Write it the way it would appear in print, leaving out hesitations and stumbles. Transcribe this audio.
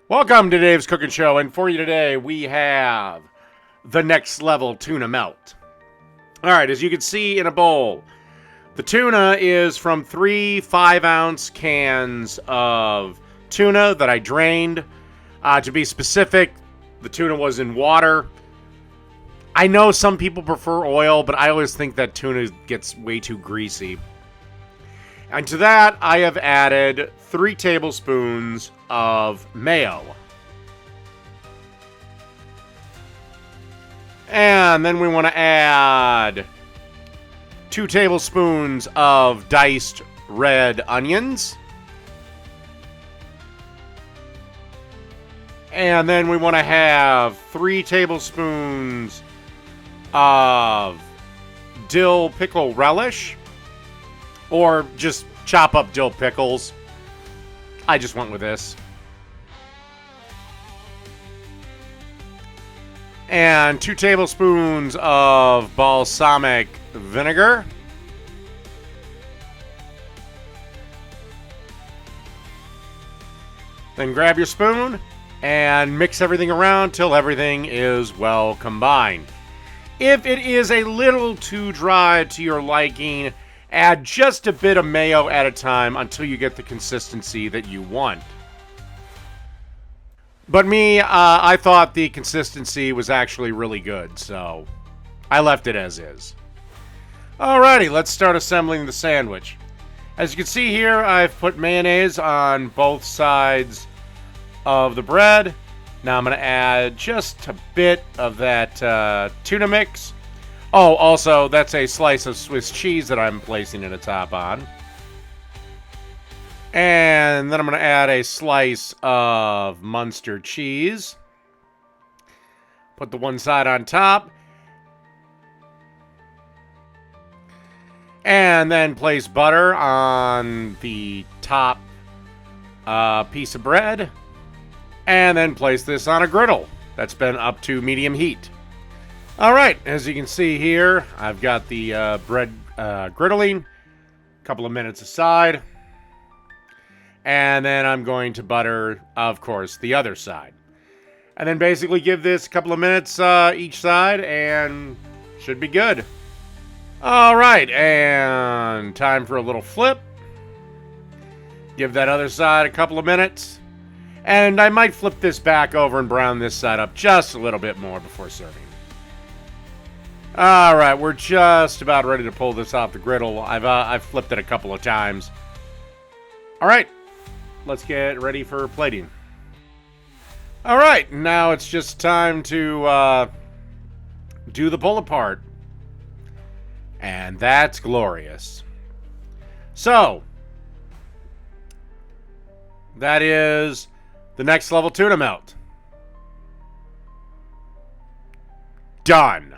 Welcome to Dave's Cooking Show, and for you today, we have the next level tuna melt. Alright, as you can see in a bowl, the tuna is from 3 5-ounce cans of tuna that I drained. To be specific, the tuna was in water. I know some people prefer oil, but I always think that tuna gets way too greasy. And to that, I have added 3 tablespoons of mayo. And then we want to add 2 tablespoons of diced red onions. And then we want to have 3 tablespoons of dill pickle relish. Or just chop up dill pickles. I just went with this. And 2 tablespoons of balsamic vinegar. Then grab your spoon and mix everything around till everything is well combined. If it is a little too dry to your liking, add just a bit of mayo at a time until you get the consistency that you want. But me, I thought the consistency was actually really good, so I left it as is. Alrighty, let's start assembling the sandwich. As you can see here, I've put mayonnaise on both sides of the bread. Now I'm going to add just a bit of that tuna mix. Oh, also, that's a slice of Swiss cheese that I'm placing in the top on. And then I'm going to add a slice of Munster cheese. Put the one side on top. And then place butter on the top piece of bread. And then place this on a griddle that's been up to medium heat. Alright, as you can see here, I've got the bread griddling, a couple of minutes aside, and then I'm going to butter, of course, the other side. And then basically give this a couple of minutes each side, and should be good. Alright, and time for a little flip. Give that other side a couple of minutes, and I might flip this back over and brown this side up just a little bit more before serving. Alright, we're just about ready to pull this off the griddle. I've flipped it a couple of times. Alright, let's get ready for plating. Alright, now it's just time to do the pull apart. And that's glorious. So, that is the next level tuna melt. Done.